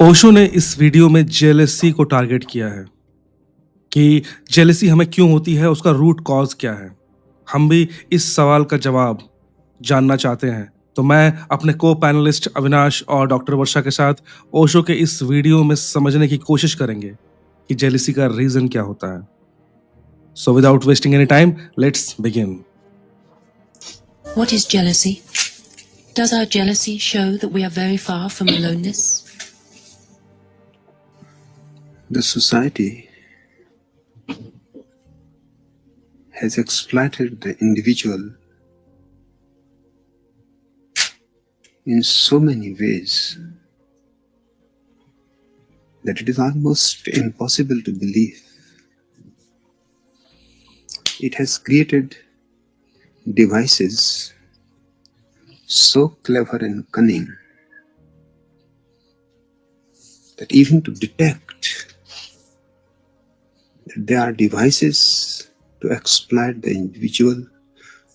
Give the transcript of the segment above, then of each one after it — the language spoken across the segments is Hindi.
ओशो ने इस वीडियो में जेलेसी को टारगेट किया है कि जेलेसी हमें क्यों होती है, उसका रूट कॉज क्या है। हम भी इस सवाल का जवाब जानना चाहते हैं। तो मैं अपने को पैनलिस्ट अविनाश और डॉक्टर वर्षा के साथ ओशो के इस वीडियो में समझने की कोशिश करेंगे कि जेलेसी का रीजन क्या होता है। So without wasting any time, let's begin. What is jealousy? Does our jealousy show that we are very far from aloneness? The society has exploited the individual in so many ways that it is almost impossible to believe. It has created devices so clever and cunning that even to detect that they are devices to exploit the individual,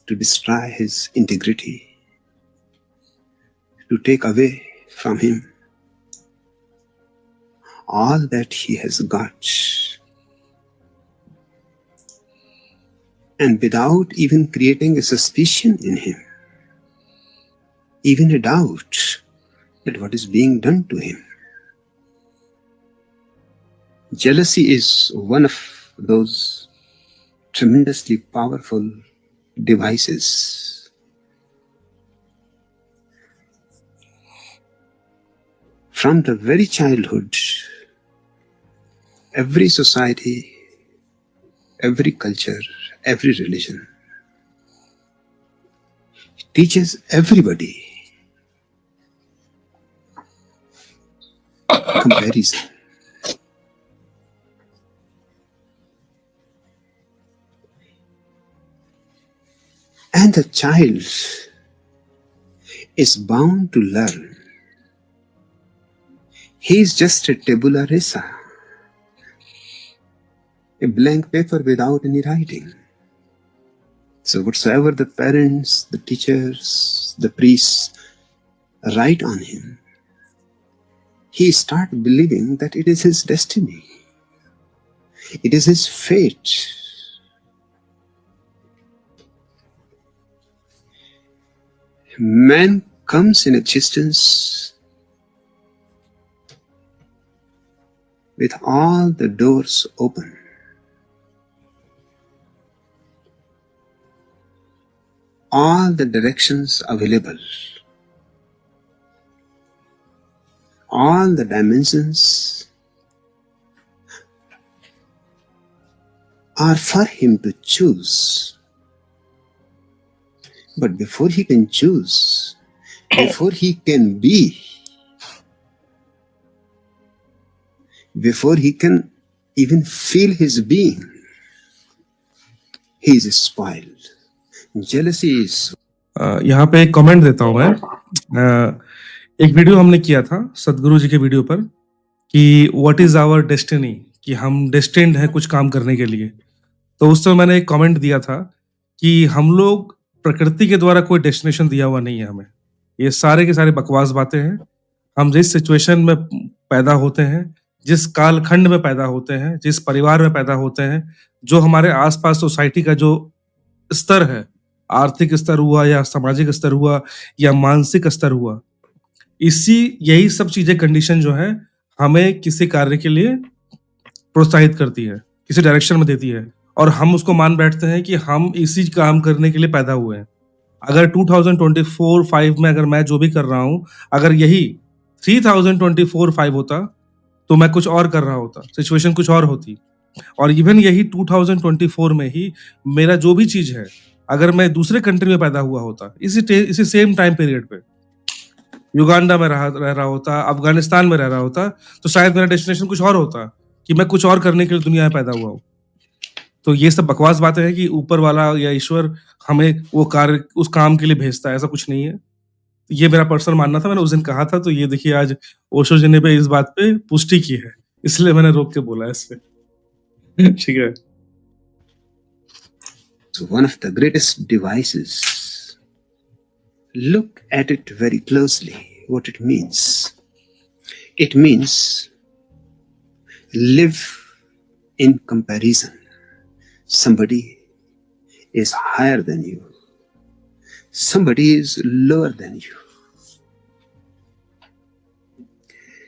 to destroy his integrity, to take away from him all that he has got, and without even creating a suspicion in him, even a doubt that what is being done to him. Jealousy is one of those tremendously powerful devices. From the very childhood, every society, every culture, every religion teaches everybody comparison. And the child is bound to learn. He is just a tabula rasa, a blank paper without any writing. So whatsoever the parents, the teachers, the priests write on him, he starts believing that it is his destiny. It is his fate. Man comes in existence with all the doors open. All the directions available. All the dimensions are for him to choose. But before he can choose, before he can be, before he can even feel his being, he is spoiled. Jealousy is यहाँ पे एक कमेंट देता हूँ मैं। एक वीडियो हमने किया था सदगुरु जी के वीडियो पर कि व्हाट इज आवर डेस्टिनी, कि हम डेस्टिन्ड हैं कुछ काम करने के लिए। तो उस समय मैंने एक कमेंट दिया था कि हम लोग प्रकृति के द्वारा कोई डेस्टिनेशन दिया हुआ नहीं है हमें। ये सारे के सारे बकवास बातें हैं। हम जिस सिचुएशन में पैदा होते हैं, जिस कालखंड में पैदा होते हैं, जिस परिवार में पैदा होते हैं, जो हमारे आसपास सोसाइटी का जो स्तर है, आर्थिक स्तर हुआ या सामाजिक स्तर हुआ या मानसिक स्तर हुआ, यही सब चीजें कंडीशन जो है हमें किसी कार्य के लिए प्रोत्साहित करती है, किसी डायरेक्शन में देती है और हम उसको मान बैठते हैं कि हम इसी काम करने के लिए पैदा हुए हैं। अगर 2024-5 में अगर मैं जो भी कर रहा हूँ, अगर यही 3024-5 होता तो मैं कुछ और कर रहा होता, सिचुएशन कुछ और होती। और इवन यही 2024 में ही मेरा जो भी चीज है, अगर मैं दूसरे कंट्री में पैदा हुआ होता, इसी सेम टाइम पीरियड पे युगांडा में रह रहा होता, अफगानिस्तान में रह रहा होता, तो शायद मेरा डेस्टिनेशन कुछ और होता कि मैं कुछ और करने के लिए दुनिया में पैदा हुआ हूँ। तो ये सब बकवास बातें हैं कि ऊपर वाला या ईश्वर हमें वो कार्य उस काम के लिए भेजता है, ऐसा कुछ नहीं है। ये मेरा पर्सनल मानना था, मैंने उस दिन कहा था। तो ये देखिए आज ओशो जी ने भी इस बात पे पुष्टि की है, इसलिए मैंने रोक के बोला इस पे। ठीक है। one of the greatest devices. Look at it very closely, what it means. It means live in comparison. Somebody is higher than you. Somebody is lower than you.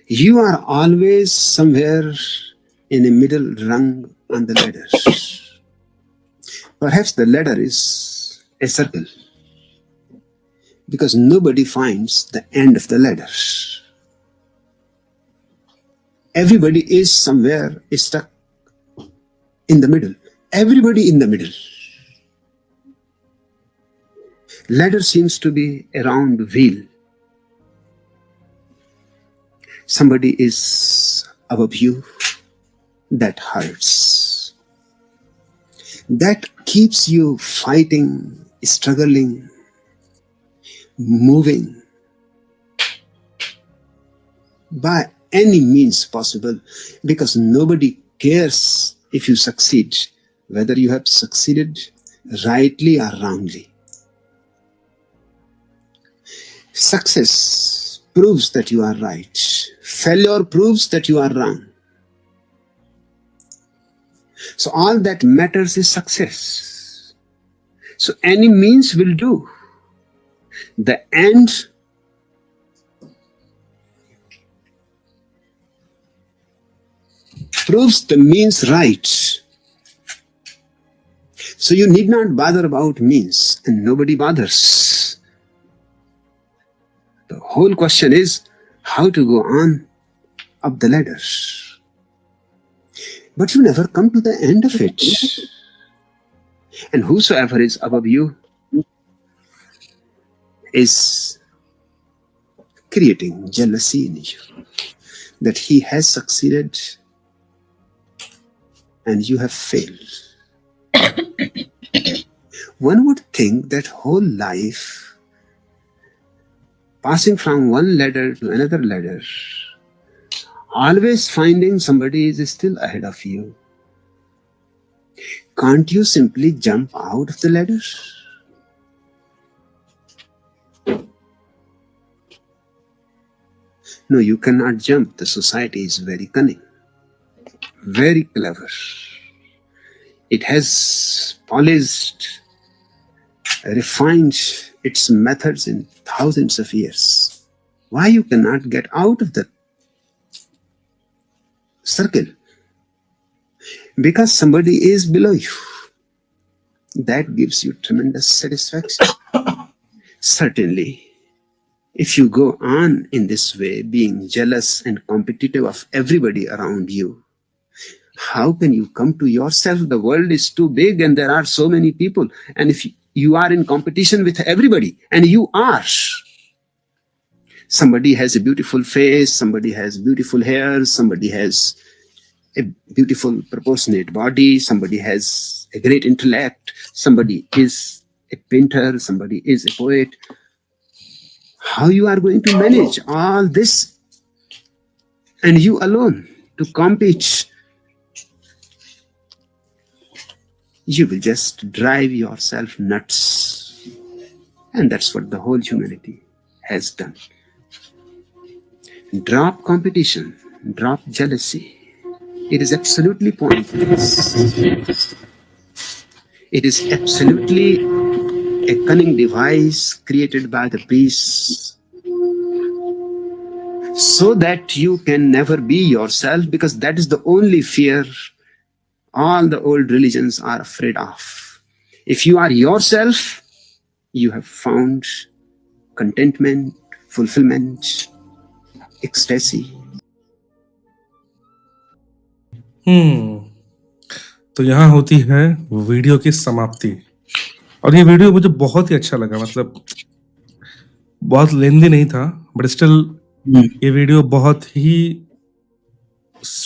You are always somewhere in a middle rung on the ladder. Perhaps the ladder is a circle, because nobody finds the end of the ladder. Everybody is somewhere stuck in the middle. Everybody in the middle. Ladder seems to be a round wheel. Somebody is above you. That hurts. That keeps you fighting, struggling, moving by any means possible, because nobody cares if you succeed, whether you have succeeded rightly or wrongly. Success proves that you are right. Failure proves that you are wrong. So all that matters is success. So any means will do. The end proves the means right. So you need not bother about means, and nobody bothers. The whole question is how to go on up the ladder. But you never come to the end of it. And whosoever is above you is creating jealousy in you, that he has succeeded and you have failed. One would think that whole life, passing from one ladder to another ladder, always finding somebody is still ahead of you. Can't you simply jump out of the ladder? No, you cannot jump. The society is very cunning, very clever. It has polished, refined its methods in thousands of years. Why you cannot get out of the circle? Because somebody is below you. That gives you tremendous satisfaction. Certainly, if you go on in this way, being jealous and competitive of everybody around you, how can you come to yourself? The world is too big and there are so many people. And if you are in competition with everybody, and you are, somebody has a beautiful face, somebody has beautiful hair, somebody has a beautiful proportionate body, somebody has a great intellect, somebody is a painter, somebody is a poet. How you are going to manage all this, and you alone to compete? You will just drive yourself nuts. And that's what the whole humanity has done. Drop competition, drop jealousy. It is absolutely pointless. It is absolutely a cunning device created by the priests so that you can never be yourself, because that is the only fear all the old religions are afraid of. If you are yourself, you have found contentment, fulfillment, ecstasy. तो यहाँ होती है वीडियो की समाप्ति। और ये वीडियो मुझे बहुत ही अच्छा लगा, मतलब बहुत लेंदी नहीं था, बट स्टिल ये वीडियो बहुत ही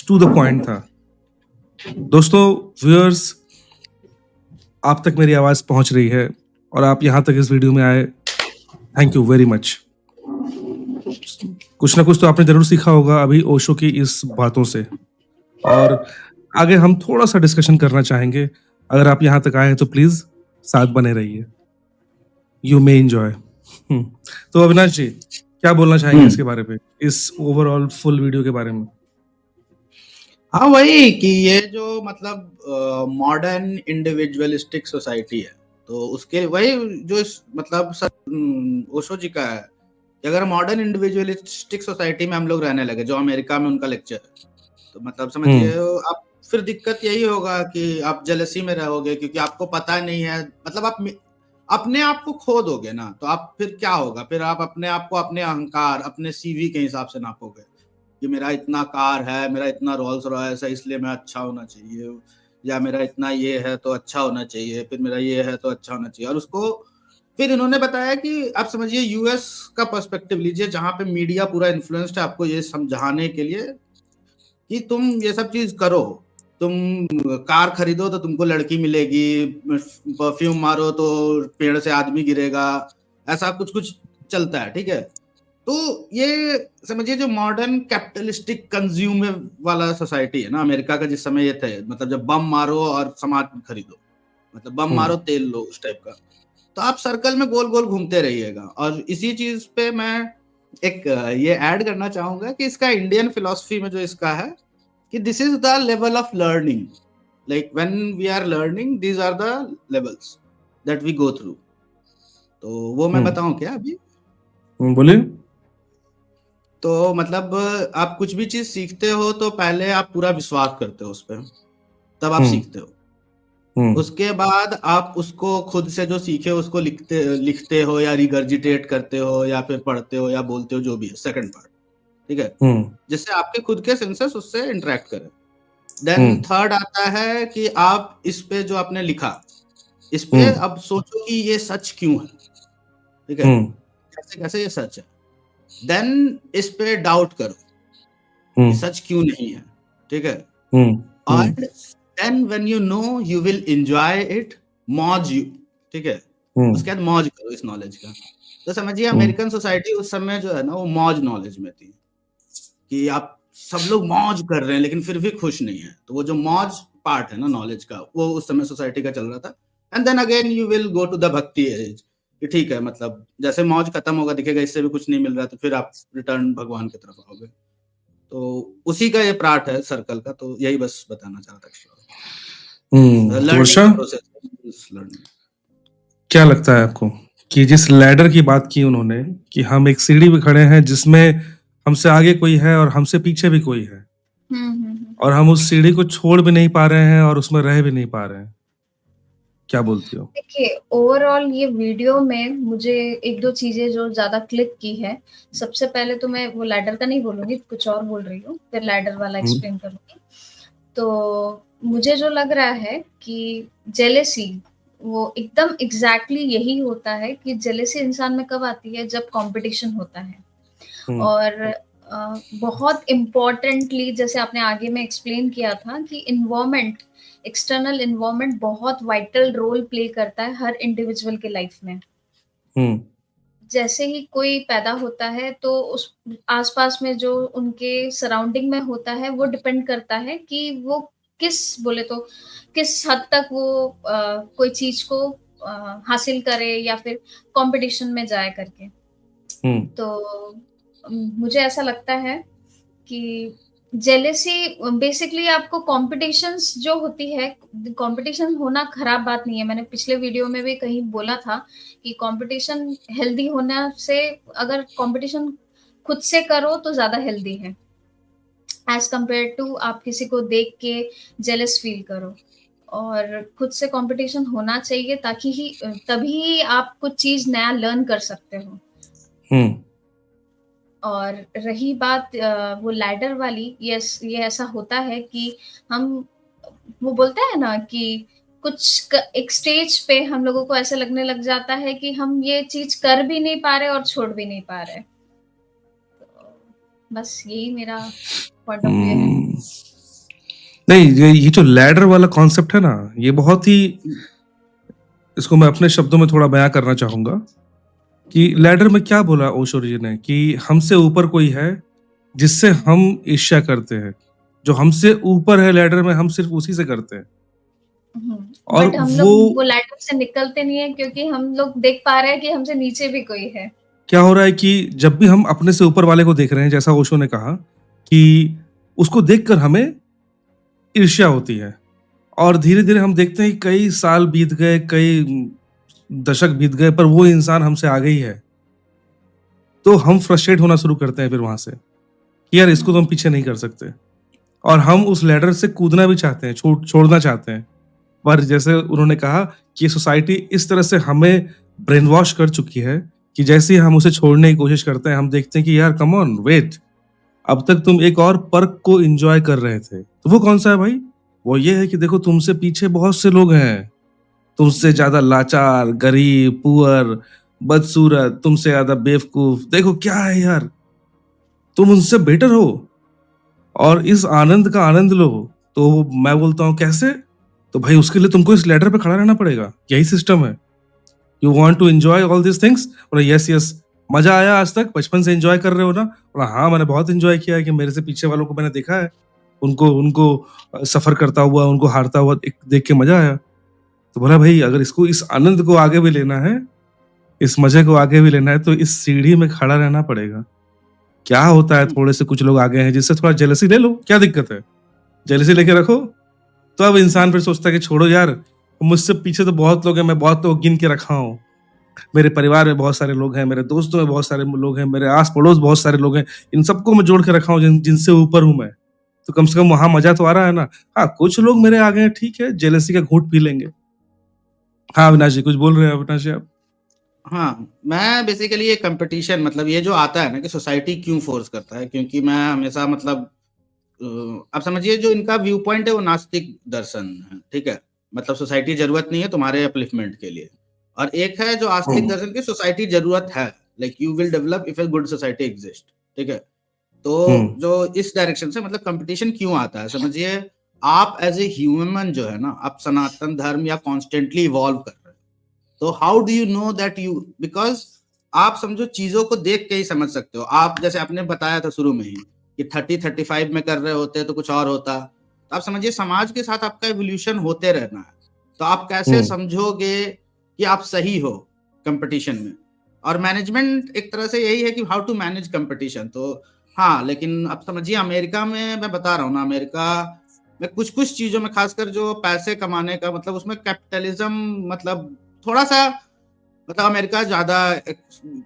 टू द पॉइंट था। दोस्तों, व्यूअर्स, आप तक मेरी आवाज पहुंच रही है और आप यहाँ तक इस वीडियो में आए, थैंक यू वेरी मच। कुछ ना कुछ तो आपने जरूर सीखा होगा अभी ओशो की इस बातों से, और आगे हम थोड़ा सा डिस्कशन करना चाहेंगे। अगर आप यहाँ तक आए हैं तो प्लीज साथ बने रहिए, यू मे एंजॉय। तो अविनाश जी, क्या बोलना चाहेंगे इसके हम्म। बारे में, इस ओवरऑल फुल वीडियो के बारे में? हाँ, वही कि ये जो मतलब मॉडर्न इंडिविजुअलिस्टिक सोसाइटी है, तो उसके वही जो मतलब ओशो जी का है कि अगर मॉडर्न इंडिविजुअलिस्टिक सोसाइटी में हम लोग रहने लगे, जो अमेरिका में उनका लेक्चर है, तो मतलब समझिए आप फिर दिक्कत यही होगा कि आप जेलसी में रहोगे, क्योंकि आपको पता नहीं है, मतलब आप अपने आप को खो दोगे ना, तो आप फिर क्या होगा, फिर आप अपने आप को अपने अहंकार, अपने सीवी के हिसाब से नापोगे कि मेरा इतना कार है, मेरा इतना रोल्स रॉयस है, इसलिए मैं अच्छा होना चाहिए, या मेरा इतना ये है तो अच्छा होना चाहिए, फिर मेरा ये है तो अच्छा होना चाहिए। और उसको फिर इन्होंने बताया कि आप समझिए यूएस का पर्सपेक्टिव लीजिए, जहां पे मीडिया पूरा इन्फ्लुएंस्ड है आपको ये समझाने के लिए कि तुम ये सब चीज करो, तुम कार खरीदो तो तुमको लड़की मिलेगी, परफ्यूम मारो तो पेड़ से आदमी गिरेगा, ऐसा कुछ कुछ चलता है, ठीक है। तो ये समझिए जो मॉडर्न कैपिटलिस्टिक कंज्यूमर वाला सोसाइटी है ना अमेरिका का, जिस समय ये थे, मतलब जब बम मारो और सामान खरीदो, मतलब बम मारो तेल लो, उस टाइप का। तो आप सर्कल में गोल गोल घूमते रहिएगा। और इसी चीज पे मैं एक ये ऐड करना चाहूंगा कि इसका इंडियन फिलॉसफी में जो इसका है कि this is the level of learning, like when we are learning these are the levels that we go through. तो वो मैं बताऊं क्या अभी? बोलिए। तो मतलब आप कुछ भी चीज सीखते हो तो पहले आप पूरा विश्वास करते हो उस पर, तब आप सीखते हो। उसके बाद आप उसको खुद से जो सीखे उसको लिखते हो या रिगर्जिटेट करते हो या फिर पढ़ते हो या बोलते हो, जो भी है सेकंड पार्ट, ठीक है, जिससे आपके खुद के सेंसेस उससे इंटरेक्ट करें। देन थर्ड आता है कि आप इस पे जो आपने लिखा, इस पे अब सोचो कि ये सच क्यों है, ठीक है, कैसे कैसे ये सच है। देन इस पे डाउट करो कि सच क्यों नहीं है, ठीक है। और then when you know you will enjoy it, मौज यू, ठीक है, उसके बाद मौज करो इस नॉलेज का। तो समझिए अमेरिकन सोसाइटी उस समय जो है ना वो मौज नॉलेज में थी, कि आप सब लोग मौज कर रहे हैं लेकिन फिर भी खुश नहीं है। तो वो जो मौज पार्ट है ना नॉलेज का, वो उस समय सोसाइटी का चल रहा था। And then again you will go to the bhakti age, कि ठीक है, मतलब जैसे मौज खत्म होगा, दिखेगा इससे भी कुछ नहीं मिल रहा, तो फिर आप रिटर्न भगवान की तरफ आओगे। तो उसी का ये पार्ट है सर्कल का। तो यही बस बताना चाह रहा था। Learning process, learning. क्या लगता है आपको कि जिस लैडर की बात की उन्होंने, कि हम एक सीढ़ी पे खड़े हैं जिसमें हमसे आगे कोई है और हमसे पीछे भी कोई है, और हम उस सीढ़ी को छोड़ भी नहीं पा रहे हैं और उसमें रह भी नहीं पा रहे हैं, क्या बोलती हो? देखिए, ओवरऑल ये वीडियो में मुझे एक दो चीजें जो ज्यादा क्लिक की है। सबसे पहले तो मैं वो लैडर का नहीं बोलूंगी, कुछ और बोल रही हूँ, फिर लैडर वाला एक्सप्लेन करूंगी। तो मुझे जो लग रहा है कि जेलेसी वो एकदम एग्जैक्टली यही होता है कि जेलेसी इंसान में कब आती है, जब कंपटीशन होता है। और बहुत इम्पोर्टेंटली, जैसे आपने आगे में एक्सप्लेन किया था कि इन्वायरमेंट, एक्सटर्नल इन्वायरमेंट बहुत वाइटल रोल प्ले करता है हर इंडिविजुअल के लाइफ में। जैसे ही कोई पैदा होता है तो उस आसपास में जो उनके सराउंडिंग में होता है वो डिपेंड करता है कि वो किस हद तक वो कोई चीज को हासिल करे या फिर कंपटीशन में जाए करके। तो मुझे ऐसा लगता है कि जेलेसी बेसिकली आपको कॉम्पिटिशन्स जो होती है, कॉम्पिटिशन होना खराब बात नहीं है। मैंने पिछले वीडियो में भी कहीं बोला था कि कॉम्पिटिशन हेल्दी होना से, अगर कॉम्पिटिशन खुद से करो तो ज्यादा हेल्दी है एज कम्पेयर टू आप किसी को देख के जेलस फील करो। और खुद से कंपटीशन होना चाहिए ताकि तभी आप कुछ चीज नया लर्न कर सकते हो। और रही बात वो लैडर वाली, यस, ये ऐसा होता है कि हम, वो बोलते हैं ना कि एक स्टेज पे हम लोगों को ऐसा लगने लग जाता है कि हम ये चीज कर भी नहीं पा रहे और छोड़ भी नहीं पा रहे। तो बस यही मेरा पॉइंट ऑफ व्यू है। नहीं, ये जो लैडर वाला कॉन्सेप्ट है ना, ये बहुत ही, इसको मैं अपने शब्दों में थोड़ा बयां करना चाहूंगा कि लैडर में क्या बोला ओशो जी ने, कि हमसे ऊपर कोई है जिससे हम ईर्ष्या करते हैं, जो हमसे ऊपर है लैडर में, हम सिर्फ उसी से करते हैं। और बट हम लोग वो लैडर से निकलते नहीं है क्योंकि हम लोग देख पा रहे हैं कि हमसे नीचे भी कोई है। क्या हो रहा है कि जब भी हम अपने से ऊपर वाले को देख रहे हैं, जैसा ओशो ने कहा कि उसको देखकर हमें ईर्ष्या होती है और धीरे-धीरे हम देखते हैं कि कई साल बीत गए, कई दशक बीत गए पर वो इंसान हमसे आगे ही है। तो हम फ्रस्ट्रेट होना शुरू करते हैं फिर वहाँ से, कि यार इसको तो हम पीछे नहीं कर सकते और हम उस लैडर से कूदना भी चाहते हैं, छोड़ना चाहते हैं। पर जैसे उन्होंने कहा कि सोसाइटी इस तरह से हमें ब्रेन वॉश कर चुकी है कि जैसे ही हम उसे छोड़ने की कोशिश करते हैं, हम देखते हैं कि यार कम ऑन वेट, अब तक तुम एक और पर्क को एन्जॉय कर रहे थे। तो वो कौन-सा है भाई? वो ये है कि देखो तुमसे पीछे बहुत से लोग हैं। तुमसे ज़्यादा लाचार, गरीब, पुअर, बदसूरत, तुमसे ज़्यादा बेवकूफ। देखो क्या है यार, तुम उनसे बेटर हो और इस आनंद का आनंद लो। तो मैं बोलता हूँ कैसे? तो भाई उसके लिए तुमको इस लैडर पे खड़ा रहना पड़ेगा। यही सिस्टम है। You want to enjoy all these things? बोला यस, यस। मज़ा आया आज तक? बचपन से एन्जॉय कर रहे हो ना? बोला हाँ, मैंने बहुत एन्जॉय किया है कि मेरे से पीछे वालों को मैंने देखा है। उनको उनको सफ़र करता हुआ, उनको हारता हुआ एक देख के मज़ा आया। तो बोला भाई अगर इसको इस आनंद को आगे भी लेना है, इस मज़े को आगे भी लेना है तो इस सीढ़ी में खड़ा रहना पड़ेगा। क्या होता है थोड़े से कुछ लोग आगे हैं जिससे थोड़ा जेलसी ले लो, क्या दिक्कत है? जेलसी लेके रखो, तो अब इंसान फिर सोचता है कि छोड़ो यार, मुझसे पीछे तो बहुत लोग हैं, मैं बहुत लोग गिन के रखा हूँ। मेरे परिवार में बहुत सारे लोग हैं, मेरे दोस्तों में बहुत सारे लोग हैं, मेरे आस-पड़ोस बहुत सारे लोग हैं। इन सबको मैं जोड़ के रखा हूँ जिनसे ऊपर हूँ मैं। तो कम से कम वहाँ मज़ा तो आ रहा है ना। हाँ, कुछ लोग मेरे आगे हैं, ठीक है, जेलसी का घूँट पी लेंगे। हाँ, अविनाश जी कुछ बोल रहे हैं अविनाश जी आप? हाँ, मैं बेसिकली ये कंपटीशन मतलब ये जो आता है ना कि सोसाइटी क्यों फोर्स करता है, क्योंकि मैं हमेशा मतलब आप समझिए जो इनका व्यू पॉइंट है वो नास्तिक दर्शन है, ठीक है? मतलब सोसाइटी ज़रूरत नहीं है तुम्हारे अपलिफ्टमेंट के लिए। और एक है जो आस्तिक दर्शन की सोसाइटी ज़रूरत है, like you will develop if a good society exist, ठीक है? तो जो इस डायरेक्शन से मतलब कंपटीशन क्यों आता है, समझिए आप एज ए ह्यूमन जो है ना, आप सनातन धर्म या कॉन्स्टेंटली इवॉल्व कर रहे हो। तो how do you know that you, because आप समझो चीजों को देख के ही समझ सकते हो। आप जैसे आपने बताया था शुरू में ही कि 30-35 में कर रहे होते तो कुछ और होता, तो आप समझिए समाज के साथ आपका एवोल्यूशन होते रहना है। तो आप कैसे समझोगे कि आप सही हो कंपटीशन में? और मैनेजमेंट एक तरह से यही है कि हाउ टू मैनेज कंपटीशन। तो हाँ, लेकिन आप समझिए अमेरिका में मैं बता रहा हूँ ना, अमेरिका में कुछ चीजों में खासकर जो पैसे कमाने का मतलब उसमें कैपिटलिज्म मतलब थोड़ा-सा मतलब अमेरिका ज़्यादा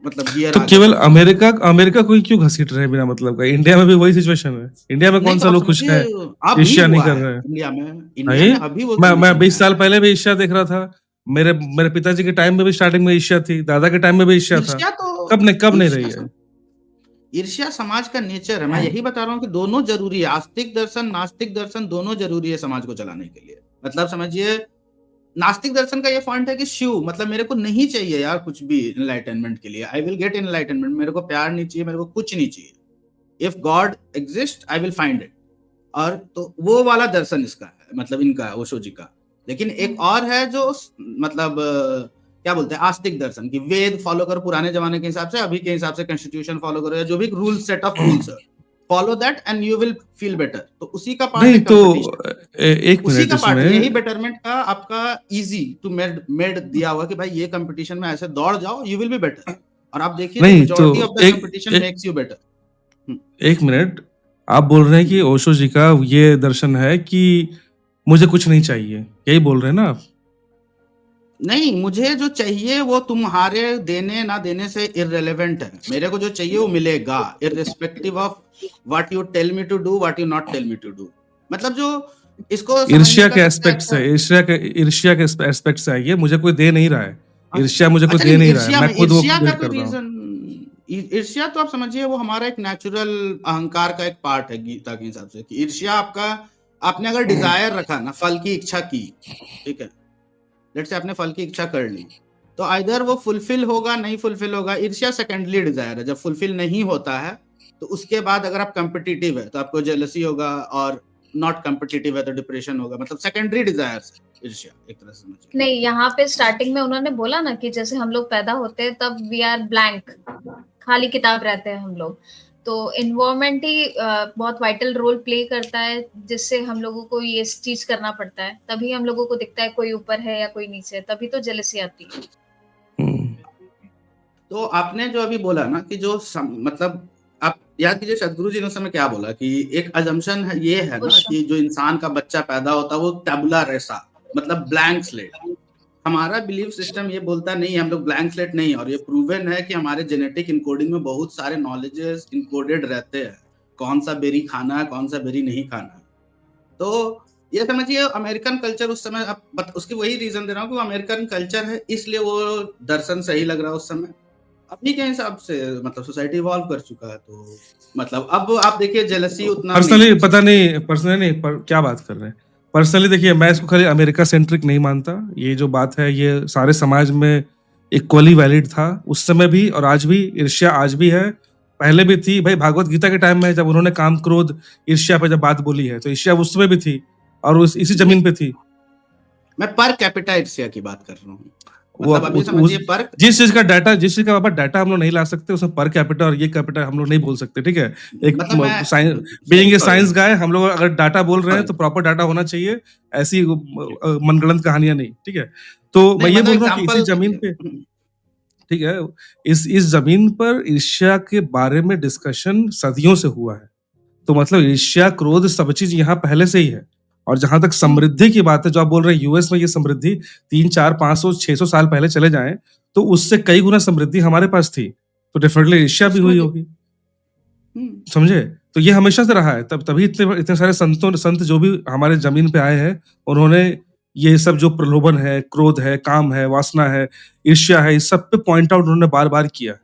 मतलब गियर तो आगे केवल बढ़ता है। अमेरिका अमेरिका को ही क्यों घसीट रहे हैं बिना मतलब का? इंडिया में भी वही सिचुएशन है। इंडिया में नहीं कौन तो सा आप लोग खुश समझिए है, अभी ईर्ष्या नहीं हुआ कर है रहे हैं? इंडिया नहीं, में अभी वो मैं कंडीशन 20 है। साल पहले भी ईर्ष्या देख रहा था। मेरे मेरे पिताजी के टाइम में भी स्टार्टिंग में ईर्ष्या थी, दादा के टाइम में भी ईर्ष्या था। ईर्ष्या तो कब नहीं रही ईर्ष्या है? ईर्ष्या समाज का नेचर है। मैं यही बता रहा हूँ कि दोनों ज़रूरी है। आस्तिक दर्शन, नास्तिक दर्शन दोनों ज़रूरी है समाज को चलाने के लिए। मतलब समझिए नास्तिक दर्शन का ये पॉइंट है कि शिव मतलब मेरे को नहीं चाहिए यार कुछ भी एनलाइटनमेंट के लिए। I will get enlightenment. मेरे को प्यार नहीं चाहिए, मेरे को कुछ नहीं चाहिए। If God exist I will find it. और तो वो वाला दर्शन इसका है, मतलब इनका है, ओशो जी का। लेकिन एक और है जो मतलब क्या बोलते हैं आस्तिक दर्शन की, वेद फॉलो करो पुराने जमाने के हिसाब से, अभी के हिसाब से कॉन्स्टिट्यूशन फॉलो करो या जो भी रूल सेट ऑफ रूल्स है, follow that and you will feel better. तो उसी का पार्ट है नहीं तो कंपटीशन। एक उसी मिनट का पार्ट है, यही इसमें बेटरमेंट का आपका इजी टू मेड दिया हुआ कि भाई ये कंपटीशन में ऐसे दौड़ जाओ, यू विल बी बेटर। और आप देखिए तो नहीं तो मेजॉरिटी ऑफ द एक कंपटीशन एक मेक्स यू बेटर। एक मिनट, आप बोल रहे हैं कि ओशो जी का ये दर्शन है कि मुझे कुछ नहीं चाहिए, यही बोल रहे हैं ना आप? नहीं, मुझे जो चाहिए वो तुम्हारे देने ना देने से इररिलेवेंट है। मेरे को जो चाहिए वो मिलेगा, irrespective of what you tell me to do, what you not tell me to do. मतलब जो इसको समझने ईर्ष्या का के सबसे एस्पेक्ट अच्छा से ईर्ष्या के एस्पेक्ट से आइए, मुझे कोई दे नहीं रहा है। ईर्ष्या मुझे कोई अच्छा दे नहीं, नहीं रहा है, मैं खुद वो ईर्ष्या का क्रिएट तो कर रहा हूँ। रीजन ईर्ष्या तो आप समझिए वो हमारा एक नेचुरल अहंकार का एक पार्ट है गीता के हिसाब से कि ईर्ष्या आपका, आपने अगर डिजायर रखा ना, फल की इच्छा की, ठीक है, लेट्स से आपने फल की इच्छा कर ली, तो आइदर वो फुलफिल होगा नहीं फुलफिल होगा। ईर्ष्या सेकेंडली डिजायर है। जब फुलफिल नहीं होता है तो उसके बाद अगर आप कंपिटिटिव है तो आपको जेलसी होगा, और नॉट कंपिटिटिव है तो डिप्रेशन होगा। मतलब सेकेंडरी डिजायर है ईर्ष्या एक तरह से समझिए। नहीं, यहाँ पे स्टार्टिंग में उन्होंने बोला ना कि जैसे हम लोग पैदा होते हैं तब वी आर ब्लैंक, खाली किताब रहते हैं हम लोग। तो इन्वायरमेंट ही बहुत वाइटल रोल प्ले करता है, जिससे हम लोगों को ये चीज करना पड़ता है। तभी हम लोगों को दिखता है कोई ऊपर है या कोई नीचे है, तभी तो जेलसी आती है। हम्म, तो तो आपने जो अभी बोला ना कि मतलब आप याद कीजिए सदगुरु जी ने उस समय क्या बोला कि एक अजम्पशन है, ये है ना कि जो इंसान का बच्चा पैदा होता है वो टैबुला रेसा, मतलब ब्लैंक स्लेट। हमारा बिलीफ सिस्टम ये बोलता नहीं है हम लोग ब्लैंक स्लेट नहीं है, और ये प्रूवन है कि हमारे जेनेटिक इनकोडिंग में बहुत सारे नॉलेजेस इनकोडेड रहते हैं, कौन सा बेरी खाना है, कौन सा बेरी नहीं खाना है। तो ये समझिए अमेरिकन कल्चर उस समय, अब उसकी वही रीजन दे रहा हूँ कि वो अमेरिकन कल्चर है इसलिए वो दर्शन सही लग रहा है उस समय। अभी के हिसाब से मतलब सोसाइटी इवॉल्व कर चुका है, तो मतलब अब आप देखिए जेलसी उतना पर्सनली पता नहीं, पर्सनली नहीं, पर क्या बात कर रहे हैं। पर्सनली देखिए, मैं इसको खाली अमेरिका सेंट्रिक नहीं मानता। ये जो बात है ये सारे समाज में इक्वली वैलिड था उस समय भी, और आज भी। ईर्ष्या आज भी है, पहले भी थी भाई। भागवत गीता के टाइम में जब उन्होंने काम क्रोध ईर्ष्या पे जब बात बोली है, तो ईर्ष्या उस समय भी थी और इसी जमीन पे थी। मैं पर कैपिटा ईर्ष्या की बात कर रहा हूँ। मतलब अभी समझिए पर जिस चीज का बाबा डाटा हम लोग नहीं ला सकते, उसमें पर कैपिटा और ये कैपिटा हम लोग नहीं बोल सकते, ठीक है। एक बीइंग ए साइंस गाय, हम लोग अगर डाटा बोल रहे हैं तो प्रॉपर डाटा होना चाहिए, ऐसी मनगढ़ंत कहानियां नहीं, ठीक है। तो मैं ये बोल रहा हूँ कि इसी जमीन पे, ठीक है, इस जमीन पर ईर्ष्या के बारे में डिस्कशन सदियों से हुआ है। तो मतलब ईर्ष्या, क्रोध, सब चीज यहाँ पहले से ही है। और जहां तक समृद्धि की बात है, जो आप बोल रहे हैं यूएस में ये समृद्धि 3, 4, 500, 600 साल पहले चले जाएं तो उससे कई गुना समृद्धि हमारे पास थी, तो डेफिनेटली ईर्ष्या भी हुई होगी, समझे। तो ये हमेशा से रहा है, तभी इतने सारे संत जो भी हमारे जमीन पे आए हैं, उन्होंने ये सब जो प्रलोभन है, क्रोध है, काम है, वासना है, ईर्ष्या है, इस सब पे पॉइंट आउट उन्होंने बार बार किया है।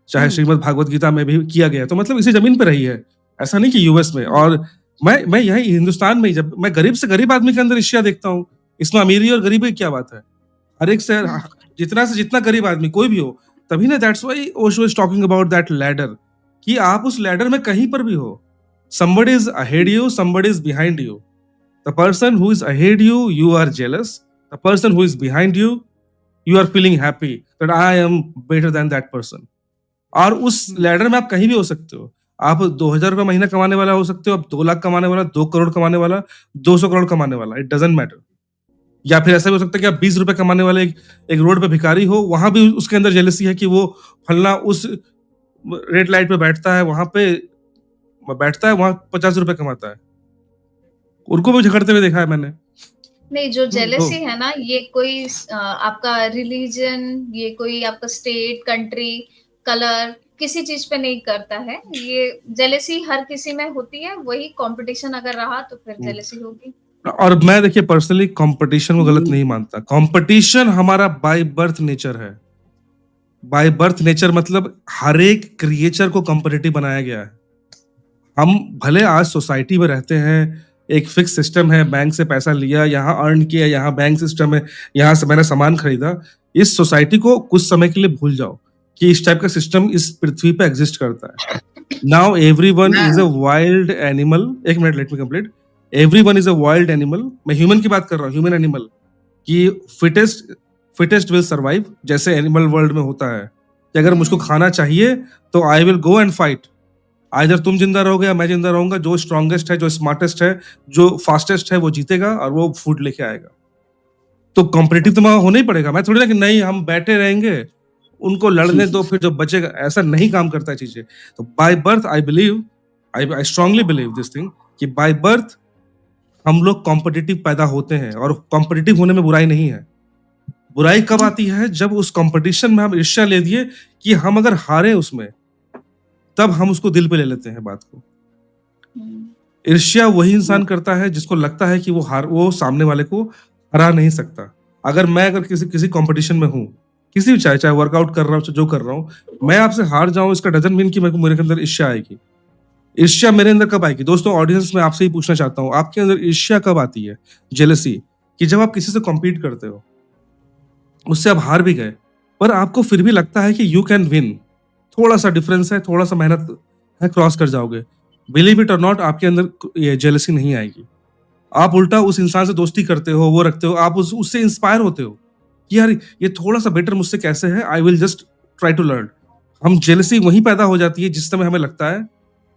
चाहे श्रीमद् भागवत गीता में भी किया गया। तो मतलब इसी जमीन पे रही है, ऐसा नहीं कि यूएस में। और मैं यही हिंदुस्तान में, जब मैं गरीब से गरीब आदमी के अंदर ईर्ष्या देखता हूँ, इसमें अमीरी और गरीबी की क्या बात है। हर एक से जितना गरीब आदमी कोई भी हो, तभी ना, that's why Osho is talking about that ladder, कि आप उस लैडर में कहीं पर भी हो, somebody is ahead you, somebody is behind you. The person who is ahead you, you are jealous. The person who is behind you, you are feeling happy that I am better than that person. और उस लैडर में आप कहीं भी हो सकते हो। आप 2000 रुपए महीना कमाने वाला हो सकते हो, आप 2 लाख कमाने वाला, 2 करोड़ कमाने वाला, 200 करोड़ कमाने वाला, इट डजंट मैटर। या फिर ऐसा भी हो सकता है कि आप 20 रुपए कमाने वाले एक रोड पे भिखारी हो, वहां भी उसके अंदर जेलसी है कि वो फलना उस रेड लाइट पे बैठता है, वहां 50 रुपए कमाता है। उनको भी झगड़ते हुए देखा है मैंने। नहीं, जो जेलेसी है ना, ये कोई आपका रिलीजन, ये कोई आपका स्टेट, कंट्री, कलर, किसी चीज पे नहीं करता है। ये जेलेसी हर किसी में होती है, वही कंपटीशन अगर रहा तो फिर जेलेसी होगी। और मैं देखिए पर्सनली कंपटीशन को गलत नहीं मानता। कंपटीशन हमारा बाय बर्थ नेचर है। बाय बर्थ नेचर मतलब हर एक क्रिएचर को कॉम्पिटिटिव बनाया गया है। हम भले आज सोसाइटी में रहते हैं, एक फिक्स सिस्टम है, बैंक से पैसा लिया, यहाँ अर्न किया, यहाँ बैंक सिस्टम है, यहाँ से मैंने सामान खरीदा। इस सोसाइटी को कुछ समय के लिए भूल जाओ कि इस टाइप का सिस्टम इस पृथ्वी पे एग्जिस्ट करता है। Now everyone is a wild animal. एक मिनट, let me complete. Everyone is a wild animal. मैं ह्यूमन की बात कर रहा हूँ, ह्यूमन एनिमल की फिटेस्ट विल सर्वाइव, जैसे एनिमल वर्ल्ड में होता है कि अगर मुझको खाना चाहिए तो I will go and fight. Either तुम जिंदा रहोगे या मैं जिंदा रहूंगा। जो स्ट्रॉन्गेस्ट है, जो स्मार्टेस्ट है, जो फास्टेस्ट है, वो जीतेगा और वो फूड लेके आएगा। तो कॉम्पिटिटिव तो होना ही पड़ेगा। मैं थोड़ी ना कि नहीं हम बैठे रहेंगे, उनको लड़ने दो, फिर जो बचेगा। ऐसा नहीं काम करता है चीजें। तो by birth I strongly believe this thing कि बाय बर्थ हम लोग कॉम्पिटिटिव पैदा होते हैं, और कॉम्पिटिटिव होने में बुराई नहीं है। बुराई कब आती है? जब उस कंपटीशन में हम ईर्ष्या ले दिए कि हम अगर हारे उसमें, तब हम उसको दिल पे ले लेते हैं बात को। ईर्ष्या वही इंसान करता है जिसको लगता है कि वो सामने वाले को हरा नहीं सकता। अगर किसी कंपटीशन में हूँ, किसी भी चाहे वर्कआउट कर रहा हूँ, जो कर रहा हूँ, मैं आपसे हार जाऊं, इसका डजंट मीन कि मेरे अंदर ईर्ष्या आएगी। ईर्ष्या मेरे अंदर कब आएगी? दोस्तों, ऑडियंस में आपसे ही पूछना चाहता हूँ, आपके अंदर ईर्ष्या कब आती है? जेलसी, कि जब आप किसी से कॉम्पीट करते हो, उससे आप हार भी गए, पर आपको फिर भी लगता है कि यू कैन विन। थोड़ा सा डिफरेंस है, थोड़ा सा मेहनत है, क्रॉस कर जाओगे। बिलीव इट और नॉट, आपके अंदर ये जेलसी नहीं आएगी। आप उल्टा उस इंसान से दोस्ती करते हो, वो रखते हो, आप उससे इंस्पायर होते हो कि यार ये थोड़ा सा बेटर मुझसे कैसे है, I will just try to learn. हम जेलसी वहीं पैदा हो जाती है जिस समय हमें लगता है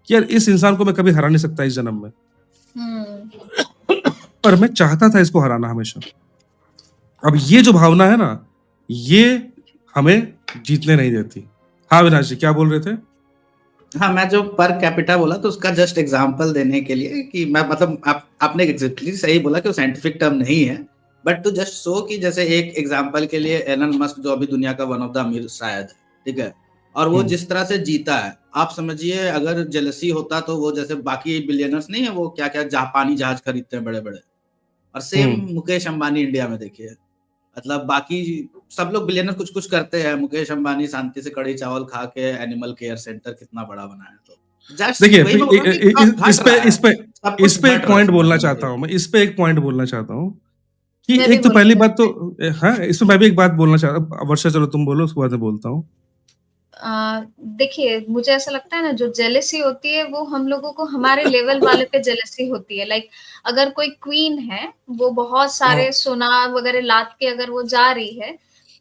कि यार इस इंसान को मैं कभी हरा नहीं सकता इस जन्म में, पर मैं चाहता था इसको हराना हमेशा। अब ये जो भावना है ना, ये हमें जीतने नहीं देती। हाँ अविनाश जी क्या बोल रहे थे? हाँ, मैं जो पर कैपिटा बोला तो उसका जस्ट एग्जांपल देने के लिए कि मैं मतलब आपने एग्जैक्टली सही बोला कि वो साइंटिफिक टर्म नहीं है, बट टू जस्ट शो कि जैसे एक एग्जांपल के लिए एलन मस्क जो अभी दुनिया का वन ऑफ द अमीर शायद है, ठीक है, और वो जिस तरह से जीता है, आप समझिए अगर जेलसी होता तो वो जैसे बाकी बिलियनर्स नहीं है वो क्या क्या जापानी जहाज खरीदते हैं बड़े बड़े, और सेम मुकेश अंबानी इंडिया में देखिए, मतलब बाकी सब लोग बिलियनर कुछ कुछ करते हैं, मुकेश अंबानी शांति से कड़ी चावल खा के एनिमल केयर सेंटर कितना बड़ा बनाया। तो जस्ट देखिए वही मैं बोल रहा हूँ कि सब घट रहा है, सब कुछ इस पे घट एक रहा है पॉइंट बोलना समाज में। चाहता हूँ मैं, इस पे एक पॉइंट बोलना चाहता हूँ कि मैं भी एक तो बोलना पहली बात चाहती तो हाँ इसमें मैं भी एक बात बोलना चाहता हूँ। वर्षा चलो तुम बोलो उसके बाद मैं बोलता हूँ। देखिए मुझे ऐसा लगता है ना, जो जेलसी होती है वो हम लोगों को हमारे लेवल वाले पे जेलसी होती है। लाइक अगर कोई क्वीन है, वो बहुत सारे सोना वगैरह लाद के अगर वो जा रही है,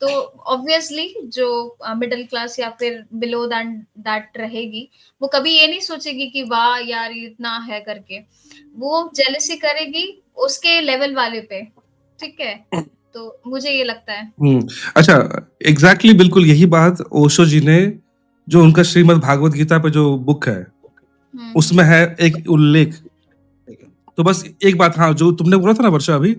तो ऑब्वियसली जो मिडिल क्लास या फिर बिलो दैट रहेगी, वो कभी ये नहीं सोचेगी कि वाह यार ये इतना है करके, वो जेलसी करेगी उसके लेवल वाले पे, ठीक है। तो मुझे ये लगता है। अच्छा एग्जैक्टली बिल्कुल यही बात ओशो जी ने जो उनका श्रीमद् भागवत गीता पे जो बुक है उसमें है एक उल्लेख। तो बस एक बात, हाँ जो तुमने बोला था ना वर्षा अभी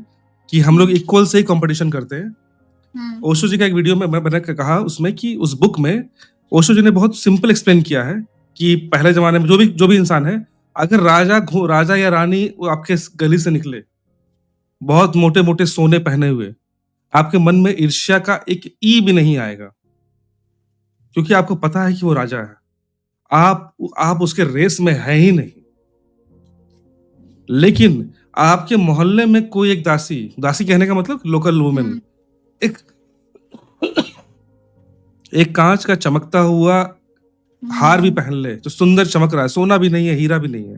कि हम लोग इक्वल से ही कंपटीशन करते हैं, ओशो जी का एक वीडियो में मैंने कहा उसमें कि उस बुक में ओशो जी ने बहुत सिंपल एक्सप्लेन किया है कि पहले जमाने में जो भी इंसान है, अगर राजा या रानी वो आपके गली से निकले बहुत मोटे मोटे सोने पहने हुए, आपके मन में ईर्ष्या का एक ई भी नहीं आएगा, क्योंकि आपको पता है कि वो राजा है। आप उसके रेस में है ही नहीं। लेकिन आपके मोहल्ले में कोई एक दासी कहने का मतलब लोकल वुमेन, एक कांच का चमकता हुआ हार भी पहन ले तो सुंदर चमक रहा है, सोना भी नहीं है, हीरा भी नहीं है,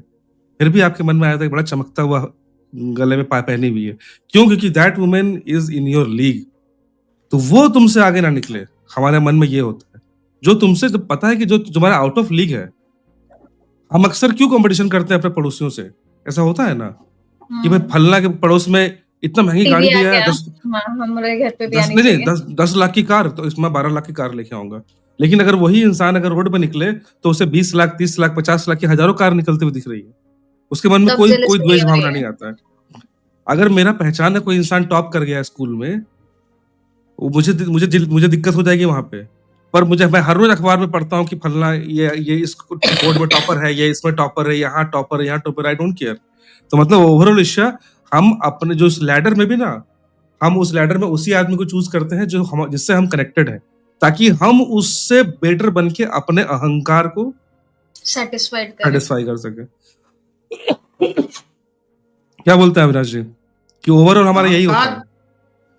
फिर भी आपके मन में आया था बड़ा चमकता हुआ गले में पहनी हुई है। क्यों? क्योंकि that women is in your league, तो वो तुमसे आगे ना निकले। हमारे मन में ये होता है, जो तुमसे जब पता है कि जो तुम्हारा आउट ऑफ लीग है। हम अक्सर क्यों कंपटीशन करते हैं अपने पड़ोसियों से? ऐसा होता है ना कि भाई फलना के पड़ोस में इतना महंगी गाड़ी टीवी आ दिया है, गया, हमारे घर पे भी आनी चाहिए। 10 लाख की कार, तो इसमें 12 लाख की कार लेके आऊंगा। लेकिन अगर वही इंसान अगर रोड पे निकले तो उसे 20 लाख 30 लाख 50 लाख की हजारों कार निकलते हुए दिख रही है, उसके मन में तब कोई जेलसी द्वेष नहीं हो रही भावना है। नहीं आता है। अगर मेरा पहचान है कोई इंसान टॉप कर गया है स्कूल में, मुझे दिक्कत हो जाएगी वहां पे। पर मैं हर रोज अखबार में पढ़ता हूँ कि फलना ये इस बोर्ड में टॉपर है, ये इसमें टॉपर है, यहाँ टॉपर है, यहाँ टॉपर, आई डोंट केयर। तो मतलब ओवरऑल ईर्ष्या, हम अपने जो उस लैडर में भी ना, हम उस लैडर में उसी आदमी को चूज करते हैं जिससे हम कनेक्टेड है, ताकि हम उससे बेटर बन के अपने अहंकार को सेटिस्फाई कर सके। क्या बोलते हैं अविनाश जी कि ओवरऑल हमारा यही होता है?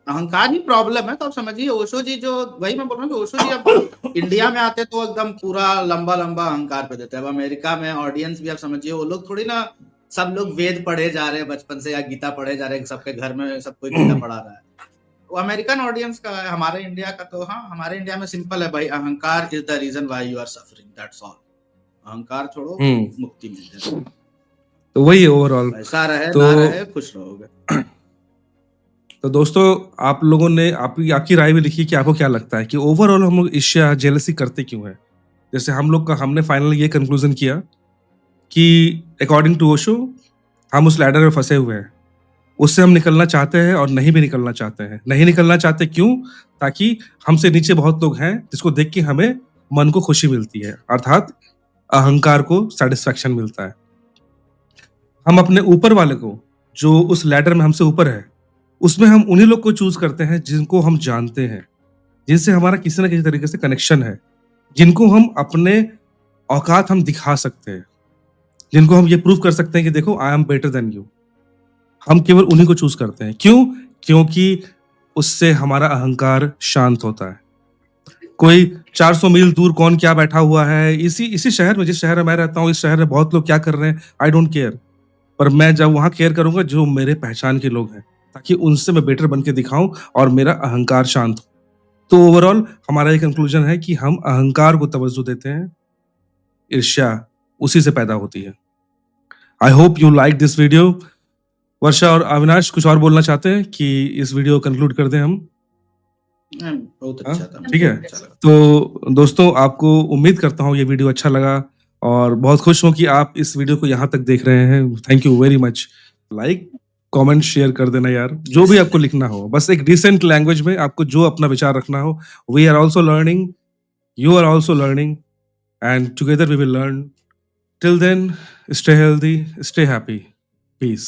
अहंकार ही प्रॉब्लम है। तो आप समझिए ओशो जी, जो वही मैं बोल रहा हूँ कि ओशो जी अब इंडिया में आते तो एकदम पूरा लंबा लंबा अहंकार पे देते हैं। अब अमेरिका में ऑडियंस भी आप समझिए, वो लोग थोड़ी ना, सब लोग वेद पढ़े जा रहे हैं बचपन से या गीता पढ़े जा रहे हैं, सबके घर में सब कोई गीता पढ़ा रहा है। वो अमेरिकन ऑडियंस का है। हमारे इंडिया का तो हाँ, हमारे इंडिया में सिंपल है भाई, ahankar is the reason why you are suffering, that's all. अहंकार छोड़ो, मुक्ति मिल जाए। तो वही है ओवरऑल। ऐसा रहे ना रहे, खुश रहोगे। तो दोस्तों आप लोगों ने आपकी राय भी लिखी कि आपको क्या लगता है कि ओवरऑल हम लोग ईर्ष्या जेलसी करते क्यों है? जैसे हमने फाइनली ये कंक्लूजन किया कि अकॉर्डिंग टू ओशो हम उस लैडर में फंसे हुए हैं, उससे हम निकलना चाहते हैं और नहीं भी निकलना चाहते हैं। नहीं निकलना चाहते क्यों? ताकि हमसे नीचे बहुत लोग हैं जिसको देख के हमें मन को खुशी मिलती है, अर्थात अहंकार को सेटिस्फैक्शन मिलता है। हम अपने ऊपर वाले को, जो उस लैडर में हमसे ऊपर है, उसमें हम उन्हीं लोग को चूज करते हैं जिनको हम जानते हैं, जिनसे हमारा किसी ना किसी तरीके से कनेक्शन है, जिनको हम अपने औकात हम दिखा सकते हैं, जिनको हम ये प्रूव कर सकते हैं कि देखो I am better than you. हम केवल उन्हीं को चूज करते हैं। क्यों? क्योंकि उससे हमारा अहंकार शांत होता है। कोई 400 मील दूर कौन क्या बैठा हुआ है, इसी शहर में, जिस शहर में मैं रहता हूँ, इस शहर में बहुत लोग क्या कर रहे हैं, आई डोंट केयर। पर मैं जब वहां केयर करूंगा जो मेरे पहचान के लोग हैं, ताकि उनसे मैं बेटर बन के दिखाऊं और मेरा अहंकार शांत हो। तो ओवरऑल हमारा ये कंक्लूजन है कि हम अहंकार को तवज्जो देते हैं, ईर्ष्या उसी से पैदा होती है। I hope you like this video. Varsha और अविनाश कुछ और बोलना चाहते हैं कि इस वीडियो को कंक्लूड कर दें हम? बहुत हाँ, अच्छा था, ठीक है। अच्छा लगा। तो दोस्तों आपको उम्मीद करता हूँ ये वीडियो अच्छा लगा और बहुत खुश हूँ कि आप इस वीडियो को यहाँ तक देख रहे हैं। Thank you very much. Like, comment, share कर देना यार, जो भी आपको लिखना हो, बस एक डिसेंट लैंग्वेज में आपको जो अपना विचार रखना हो। We are also learning, you are also learning, and together we will learn. Till then, stay healthy, stay happy. Peace.